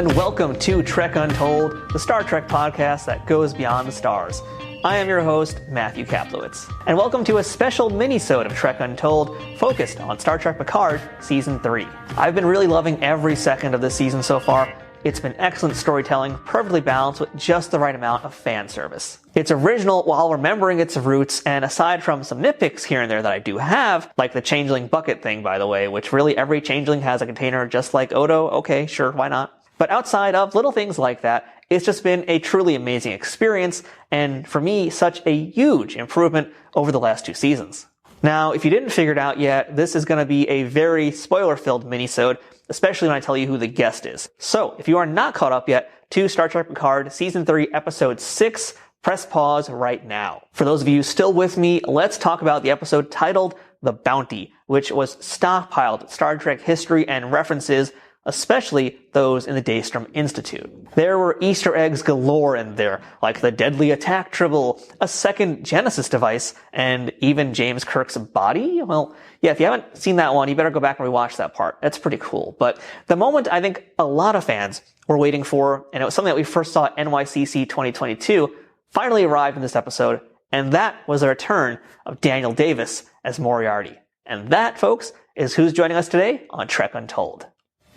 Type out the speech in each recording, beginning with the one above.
and welcome to Trek Untold, the Star Trek podcast that goes beyond the stars. I am your host, Matthew Kaplowitz, and welcome to a special minisode of Trek Untold focused on Star Trek Picard Season 3. I've been really loving every second of this season so far. It's been excellent storytelling, perfectly balanced with just the right amount of fan service. It's original while remembering its roots, and aside from some nitpicks here and there that I do have, like the changeling bucket thing, by the way, which really every changeling has a container just like Odo. Okay, sure, why not? But outside of little things like that, it's just been a truly amazing experience, and for me, such a huge improvement over the last 2 seasons. Now, if you didn't figure it out yet, this is going to be a very spoiler-filled minisode, especially when I tell you who the guest is. So, if you are not caught up yet to Star Trek Picard Season 3, Episode 6, press pause right now. For those of you still with me, let's talk about the episode titled The Bounty, which was stockpiled with Star Trek history and references, especially those in the Daystrom Institute. There were Easter eggs galore in there, like the deadly attack tribble, a second Genesis device, and even James Kirk's body. Well, yeah, if you haven't seen that one, you better go back and rewatch that part. That's pretty cool. But the moment I think a lot of fans were waiting for, and it was something that we first saw at NYCC 2022, finally arrived in this episode, and that was the return of Daniel Davis as Moriarty. And that, folks, is who's joining us today on Trek Untold.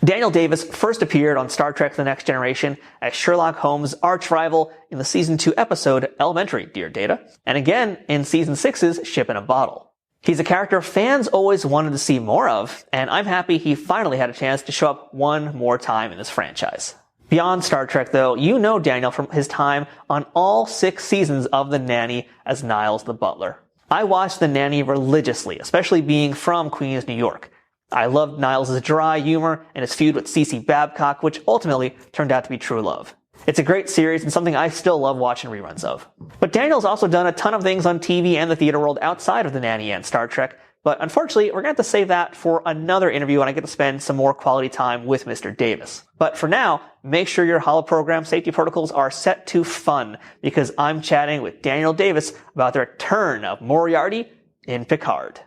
Daniel Davis first appeared on Star Trek The Next Generation as Sherlock Holmes' arch-rival in the Season 2 episode Elementary, Dear Data, and again in Season 6's Ship in a Bottle. He's a character fans always wanted to see more of, and I'm happy he finally had a chance to show up one more time in this franchise. Beyond Star Trek, though, you know Daniel from his time on all 6 seasons of The Nanny as Niles the Butler. I watched The Nanny religiously, especially being from Queens, New York. I loved Niles' dry humor and his feud with Cece Babcock, which ultimately turned out to be true love. It's a great series and something I still love watching reruns of. But Daniel's also done a ton of things on TV and the theater world outside of The Nanny and Star Trek, but unfortunately, we're going to have to save that for another interview when I get to spend some more quality time with Mr. Davis. But for now, make sure your holoprogram safety protocols are set to fun, because I'm chatting with Daniel Davis about the return of Moriarty in Picard.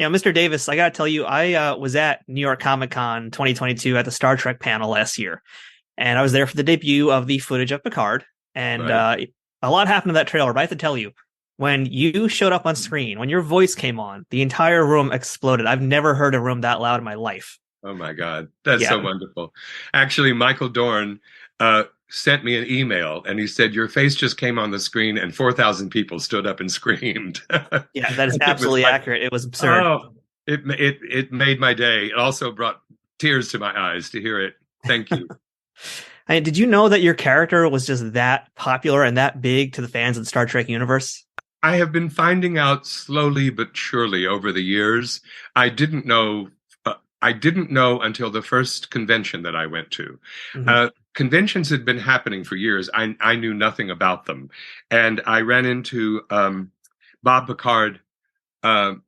You know, Mr. Davis, I got to tell you, I was at New York Comic Con 2022 at the Star Trek panel last year, and I was there for the debut of the footage of Picard, and a lot happened to that trailer, but I have to tell you, when you showed up on screen, when your voice came on, the entire room exploded. I've never heard a room that loud in my life. Oh my God, that's so wonderful. Actually, Michael Dorn sent me an email, and he said, your face just came on the screen and 4,000 people stood up and screamed. Yeah, that is absolutely accurate. It was absurd. Oh, it made my day. It also brought tears to my eyes to hear it. Thank you. And did you know that your character was just that popular and that big to the fans of the Star Trek universe? I have been finding out slowly but surely over the years. I didn't know until the first convention that I went to. Mm-hmm. Conventions had been happening for years. I knew nothing about them. And I ran into Bob Picard at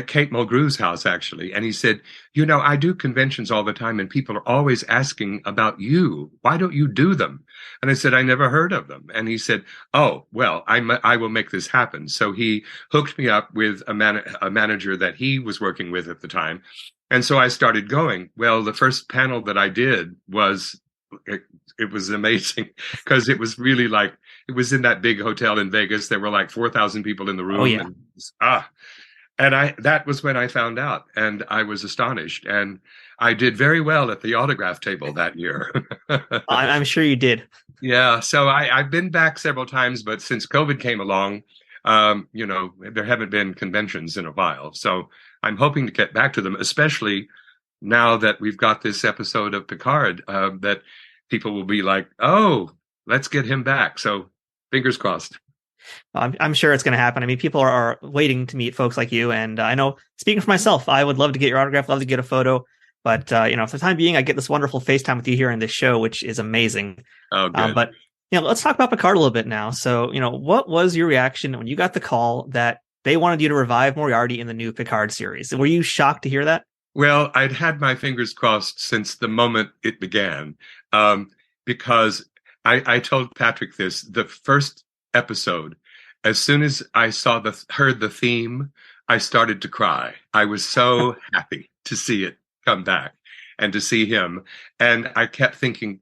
Kate Mulgrew's house, actually. And he said, you know, I do conventions all the time, and people are always asking about you. Why don't you do them? And I said, I never heard of them. And he said, oh, well, I will make this happen. So he hooked me up with a manager that he was working with at the time. And so I started going. Well, the first panel that I did was, it was amazing, because it was really like, it was in that big hotel in Vegas. There were like 4,000 people in the room. Oh, yeah. And that was when I found out, and I was astonished. And I did very well at the autograph table that year. I'm sure you did. Yeah. So I've been back several times, but since COVID came along, there haven't been conventions in a while. So I'm hoping to get back to them, especially now that we've got this episode of Picard, that people will be like, oh, let's get him back. So fingers crossed. I'm sure it's going to happen. I mean, people are waiting to meet folks like you. And I know, speaking for myself, I would love to get your autograph, love to get a photo. But, for the time being, I get this wonderful FaceTime with you here in this show, which is amazing. Oh, good. But, let's talk about Picard a little bit now. So, what was your reaction when you got the call that they wanted you to revive Moriarty in the new Picard series? Were you shocked to hear that? Well, I'd had my fingers crossed since the moment it began, because I told Patrick this, the first episode, as soon as I heard the theme I started to cry. I was so happy to see it come back and to see him. And I kept thinking,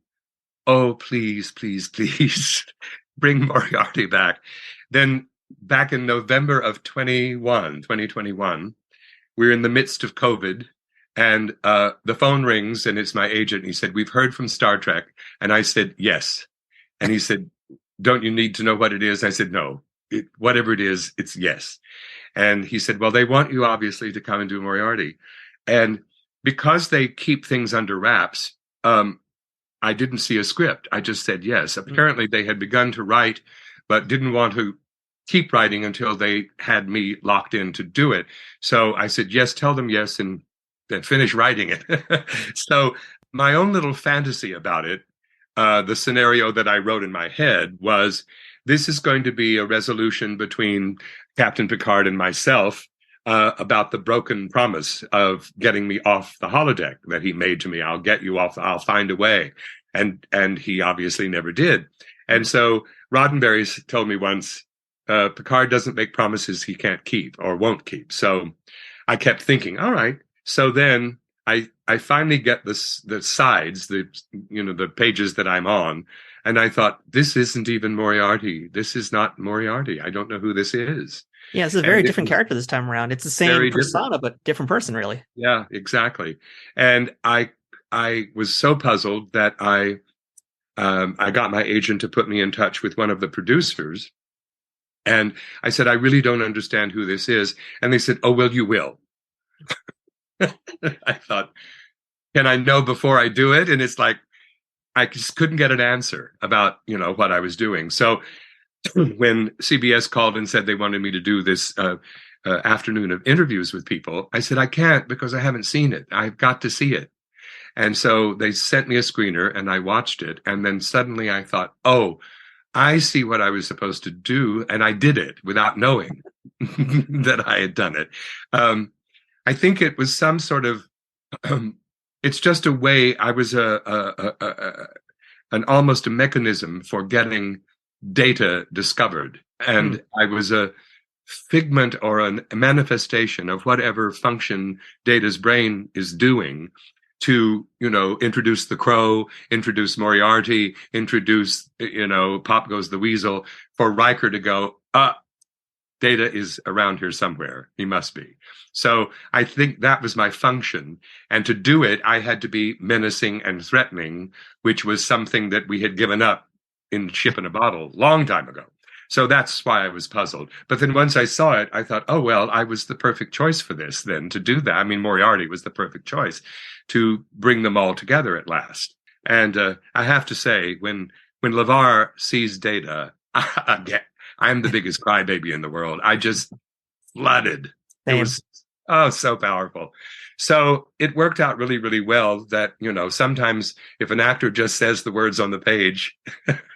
oh, please, please, please bring Moriarty back. Then back in November of 2021, we're in the midst of COVID, and the phone rings, and it's my agent. And he said, we've heard from Star Trek. And I said, yes. And he said, don't you need to know what it is? I said, no, whatever it is, it's yes. And he said, well, they want you obviously to come and do Moriarty. And because they keep things under wraps, I didn't see a script. I just said yes. Apparently they had begun to write, but didn't want to keep writing until they had me locked in to do it. So I said, yes, tell them yes, and then finish writing it. So my own little fantasy about it, the scenario that I wrote in my head was, this is going to be a resolution between Captain Picard and myself about the broken promise of getting me off the holodeck that he made to me. I'll get you off. I'll find a way. And he obviously never did. And so Roddenberry's told me once, Picard doesn't make promises he can't keep or won't keep. So I kept thinking, all right. So then I finally get the sides, the pages that I'm on. And I thought, this isn't even Moriarty. This is not Moriarty. I don't know who this is. Yeah, it's a very different character this time around. It's the same persona, but different person, really. Yeah, exactly. And I was so puzzled that I got my agent to put me in touch with one of the producers. And I said, I really don't understand who this is. And they said, oh, well, you will. I thought, can I know before I do it? And it's like, I just couldn't get an answer about, what I was doing. So when CBS called and said they wanted me to do this afternoon of interviews with people, I said, I can't because I haven't seen it. I've got to see it. And so they sent me a screener and I watched it. And then suddenly I thought, oh, I see what I was supposed to do. And I did it without knowing that I had done it. I think it was some sort of, it's just a way, I was almost a mechanism for getting data discovered. And I was a figment or a manifestation of whatever function Data's brain is doing to, introduce the Crow, introduce Moriarty, introduce, Pop Goes the Weasel, for Riker to go, Data is around here somewhere. He must be. So I think that was my function. And to do it, I had to be menacing and threatening, which was something that we had given up in Ship in a Bottle long time ago. So that's why I was puzzled. But then once I saw it, I thought, oh, well, I was the perfect choice for this then to do that. I mean, Moriarty was the perfect choice to bring them all together at last. And I have to say, when LeVar sees Data, I'm the biggest crybaby in the world. I just flooded. Same. It was so powerful. So it worked out really, really well that, sometimes if an actor just says the words on the page,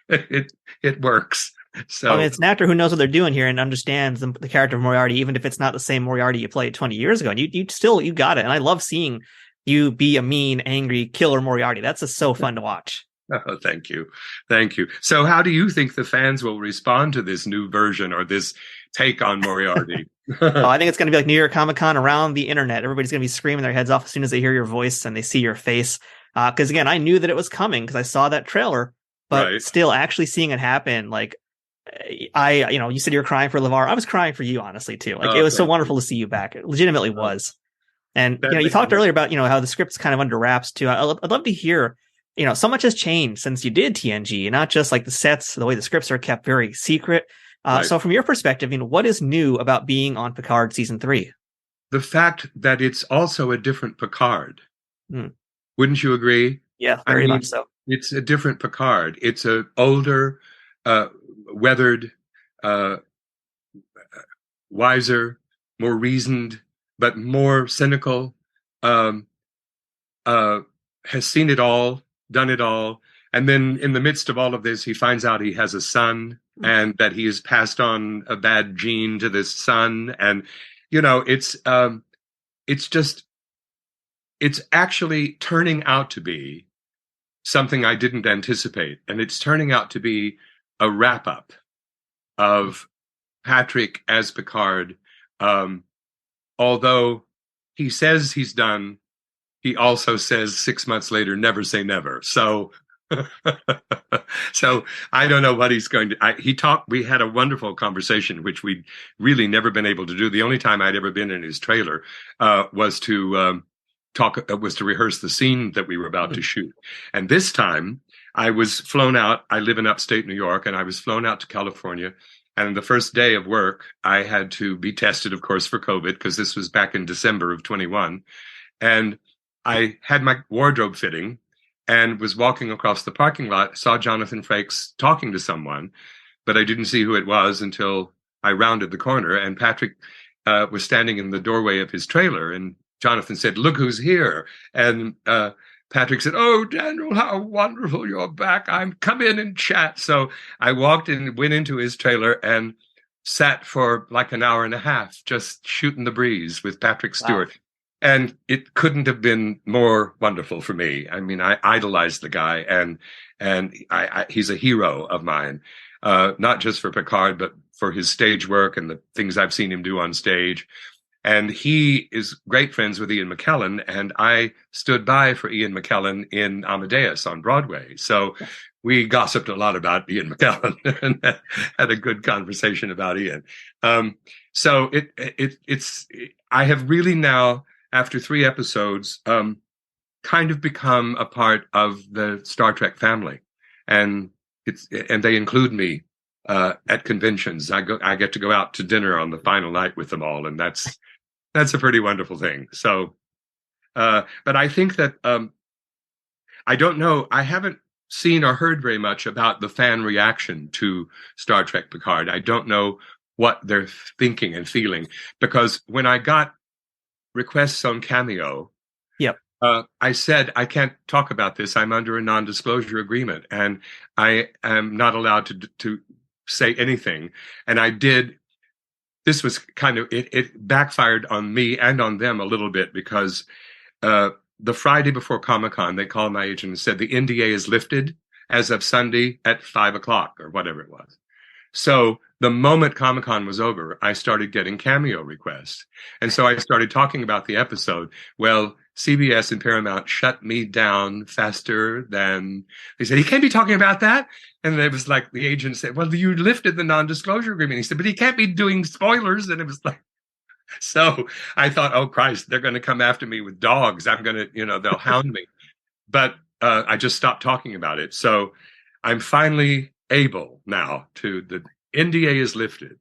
it works. So it's an actor who knows what they're doing here and understands the character of Moriarty, even if it's not the same Moriarty you played 20 years ago. And you got it. And I love seeing you be a mean, angry killer Moriarty. That's just so fun to watch. Oh, thank you. Thank you. So how do you think the fans will respond to this new version or this take on Moriarty? I think it's going to be like New York Comic Con around the internet. Everybody's going to be screaming their heads off as soon as they hear your voice and they see your face. Because again, I knew that it was coming because I saw that trailer, but still actually seeing it happen, like you said you were crying for LeVar. I was crying for you, honestly, too. Like it was so wonderful to see you back. It legitimately was. And you talked earlier about how the script's kind of under wraps too. I'd love to hear. So much has changed since you did TNG, not just like the sets, the way the scripts are kept very secret. So from your perspective, what is new about being on Picard season 3? The fact that it's also a different Picard. Wouldn't you agree? Yeah, very much so. It's a different Picard. It's a older, weathered, wiser, more reasoned, but more cynical, has seen it all, done it all. And then in the midst of all of this, he finds out he has a son and that he has passed on a bad gene to this son. And, it's actually turning out to be something I didn't anticipate. And it's turning out to be a wrap up of Patrick as Picard, although he says he's done, he also says 6 months later, never say never. So, so I don't know what he's going to. We had a wonderful conversation, which we'd really never been able to do. The only time I'd ever been in his trailer was to rehearse the scene that we were about to shoot. And this time I was flown out. I live in upstate New York, and I was flown out to California. And the first day of work, I had to be tested, of course, for COVID, because this was back in December of 21. And I had my wardrobe fitting and was walking across the parking lot, saw Jonathan Frakes talking to someone, but I didn't see who it was until I rounded the corner, and Patrick was standing in the doorway of his trailer, and Jonathan said, "Look who's here." And Patrick said, "Oh, Daniel, how wonderful you're back. Come in and chat." So I walked in, went into his trailer, and sat for like an hour and a half, just shooting the breeze with Patrick Stewart. Wow. And it couldn't have been more wonderful for me. I mean, I idolized the guy, and he's a hero of mine, not just for Picard, but for his stage work and the things I've seen him do on stage. And he is great friends with Ian McKellen, and I stood by for Ian McKellen in Amadeus on Broadway. So we gossiped a lot about Ian McKellen and had a good conversation about Ian. So I have really now, after 3 episodes, kind of become a part of the Star Trek family, and they include me at conventions. I get to go out to dinner on the final night with them all, and that's a pretty wonderful thing. So, but I think that I don't know. I haven't seen or heard very much about the fan reaction to Star Trek Picard. I don't know what they're thinking and feeling, because when I got requests on Cameo, I said, I can't talk about this. I'm under a non-disclosure agreement, and I am not allowed to say anything. And I did. This was kind of, it backfired on me and on them a little bit, because the Friday before Comic-Con, they called my agent and said the NDA is lifted as of Sunday at 5:00 or whatever it was. So the moment Comic-Con was over, I started getting Cameo requests. And so I started talking about the episode. Well, CBS and Paramount shut me down faster than they said, "He can't be talking about that." And it was like the agent said, "Well, you lifted the non-disclosure agreement." He said, "But he can't be doing spoilers." And it was like, so I thought, oh, Christ, they're going to come after me with dogs. I'm going to, they'll hound me. But I just stopped talking about it. So I'm finally able now the NDA is lifted.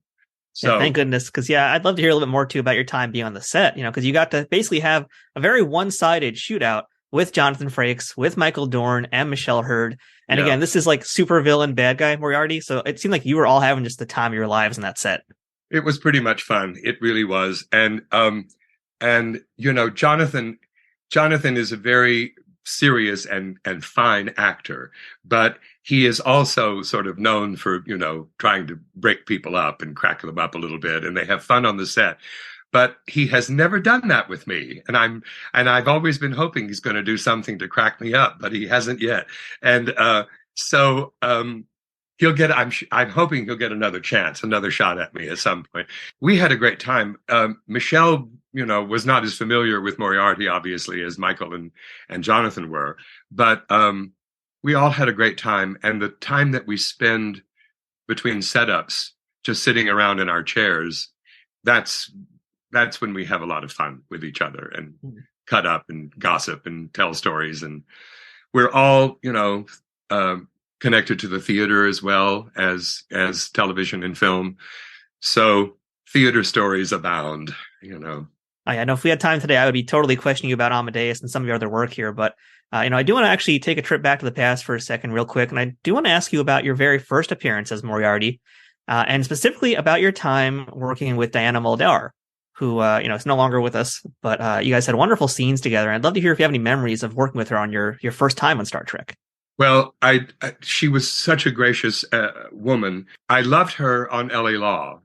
So yeah, thank goodness. Because I'd love to hear a little bit more too about your time being on the set, because you got to basically have a very one-sided shootout with Jonathan Frakes, with Michael Dorn and Michelle Hurd. And again, this is like super villain bad guy Moriarty. So it seemed like you were all having just the time of your lives in that set. It was pretty much fun. It really was. And Jonathan is a very serious and fine actor, but he is also sort of known for, trying to break people up and crack them up a little bit, and they have fun on the set. But he has never done that with me, and I've always been hoping he's going to do something to crack me up, but he hasn't yet. And so he'll get. I'm hoping he'll get another chance, another shot at me at some point. We had a great time. Michelle, was not as familiar with Moriarty, obviously, as Michael and Jonathan were, but we all had a great time. And the time that we spend between setups, just sitting around in our chairs, that's when we have a lot of fun with each other and cut up and gossip and tell stories. And we're all, connected to the theater as well as television and film. So theater stories abound, I know if we had time today, I would be totally questioning you about Amadeus and some of your other work here. But, I do want to actually take a trip back to the past for a second real quick. And I do want to ask you about your very first appearance as Moriarty, and specifically about your time working with Diana Muldaur, who, is no longer with us. But you guys had wonderful scenes together. And I'd love to hear if you have any memories of working with her on your first time on Star Trek. Well, she was such a gracious woman. I loved her on L.A. Law.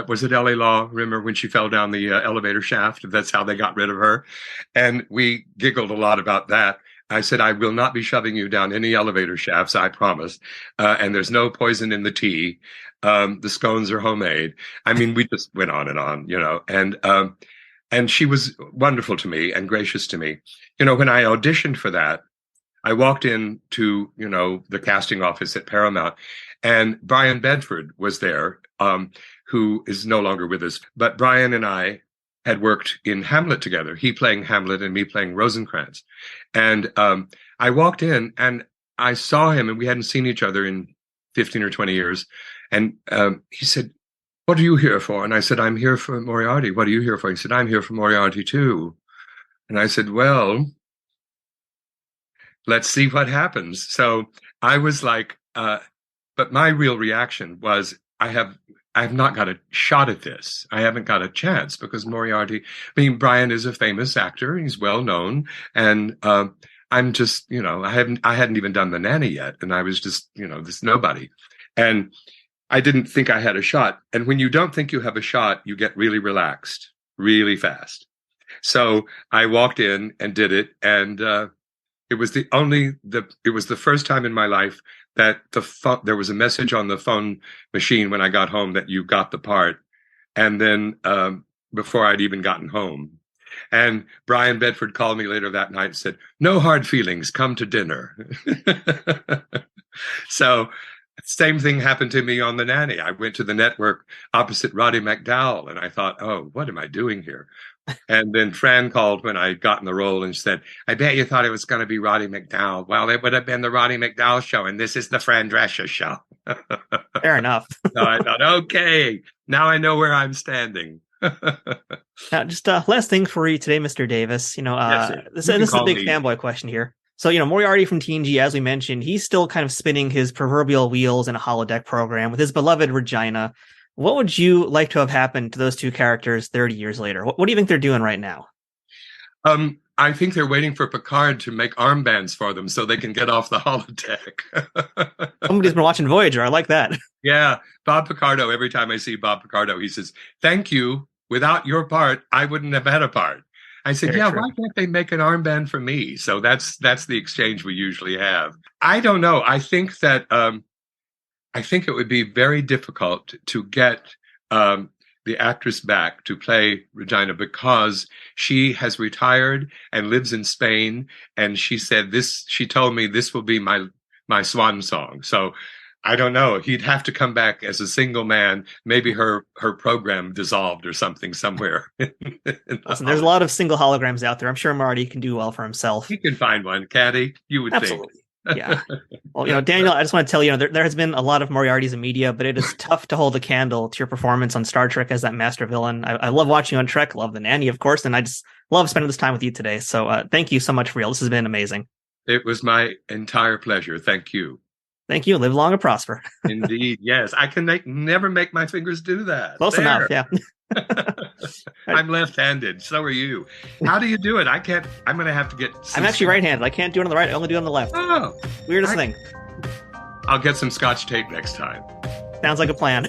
Was it L.A. Law? Remember when she fell down the elevator shaft? That's how they got rid of her. And we giggled a lot about that. I said, I will not be shoving you down any elevator shafts, I promise. And there's no poison in the tea. The scones are homemade. I mean, we just went on and on, And she was wonderful to me and gracious to me. When I auditioned for that, I walked into, the casting office at Paramount, and Brian Bedford was there, who is no longer with us. But Brian and I had worked in Hamlet together, he playing Hamlet and me playing Rosencrantz. And I walked in and I saw him, and we hadn't seen each other in 15 or 20 years. And he said, "What are you here for?" And I said, "I'm here for Moriarty." "What are you here for?" He said, "I'm here for Moriarty too." And I said, "Well, let's see what happens." So I was like, but my real reaction was, I have not got a shot at this. I haven't got a chance, because Moriarty, Brian is a famous actor. He's well known. And I'm just, I hadn't even done the Nanny yet. And I was just, this nobody. And I didn't think I had a shot. And when you don't think you have a shot, you get really relaxed really fast. So I walked in and did it. And it was the first time in my life that there was a message on the phone machine when I got home that you got the part. And then before I'd even gotten home. And Brian Bedford called me later that night and said, "No hard feelings, come to dinner." So same thing happened to me on The Nanny. I went to the network opposite Roddy McDowall, and I thought, "Oh, what am I doing here?" And then Fran called when I got in the role and said, "I bet you thought it was going to be Roddy McDowall." Well, it would have been the Roddy McDowall show, and this is the Fran Drescher show. Fair enough. So I thought, okay, now I know where I'm standing. Now, just last thing for you today, Mr. Davis. Yes, this is a big fanboy question here. So, Moriarty from TNG, as we mentioned, he's still kind of spinning his proverbial wheels in a holodeck program with his beloved Regina. What would you like to have happened to those two characters 30 years later? What do you think they're doing right now? I think they're waiting for Picard to make armbands for them so they can get off the holodeck. Somebody's been watching Voyager. I like that. Yeah. Bob Picardo, every time I see Bob Picardo, he says, "Thank you. Without your part, I wouldn't have had a part." I said, Very true. Why can't they make an armband for me? So that's the exchange we usually have. I don't know. I think that I think it would be very difficult to get the actress back to play Regina, because she has retired and lives in Spain. And she said she told me this will be my swan song. So I don't know. He'd have to come back as a single man. Maybe her program dissolved or something somewhere. Listen, there's a lot of single holograms out there. I'm sure Marty can do well for himself. He can find one, can't he? You would Absolutely. think. Yeah. Well, Daniel, I just want to tell you, there has been a lot of Moriartys in media, but it is tough to hold a candle to your performance on Star Trek as that master villain. I love watching you on Trek, love the Nanny, of course, and I just love spending this time with you today. So thank you so much for real. This has been amazing. It was my entire pleasure. Thank you. Thank you. Live long and prosper. Indeed. Yes. I can never make my fingers do that. Close enough. Yeah. I'm left-handed. So are you. How do you do it? I can't. I'm going to have to get. I'm actually right-handed. I can't do it on the right. I only do it on the left. Oh. Weirdest thing. I'll get some Scotch tape next time. Sounds like a plan.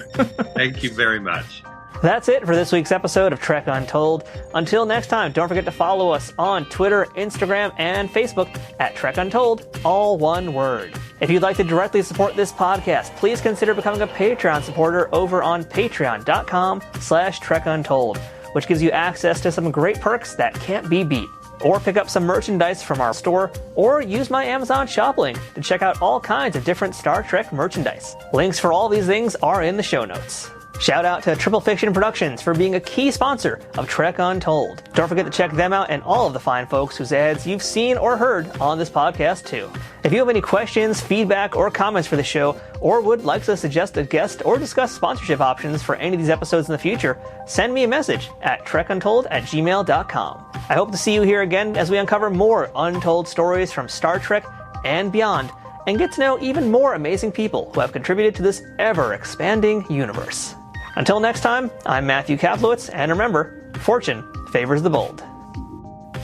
Thank you very much. That's it for this week's episode of Trek Untold. Until next time, don't forget to follow us on Twitter, Instagram, and Facebook at Trek Untold, all one word. If you'd like to directly support this podcast, please consider becoming a Patreon supporter over on patreon.com/TrekUntold, which gives you access to some great perks that can't be beat. Or pick up some merchandise from our store, or use my Amazon shop link to check out all kinds of different Star Trek merchandise. Links for all these things are in the show notes. Shout out to Triple Fiction Productions for being a key sponsor of Trek Untold. Don't forget to check them out and all of the fine folks whose ads you've seen or heard on this podcast too. If you have any questions, feedback, or comments for the show, or would like to suggest a guest or discuss sponsorship options for any of these episodes in the future, send me a message at trekuntold@gmail.com. I hope to see you here again as we uncover more untold stories from Star Trek and beyond, and get to know even more amazing people who have contributed to this ever-expanding universe. Until next time, I'm Matthew Kaplowitz, and remember, fortune favors the bold.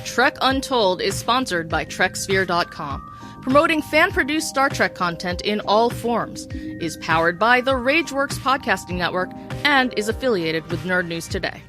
Trek Untold is sponsored by TrekSphere.com, promoting fan-produced Star Trek content in all forms, is powered by the Rageworks podcasting network, and is affiliated with Nerd News Today.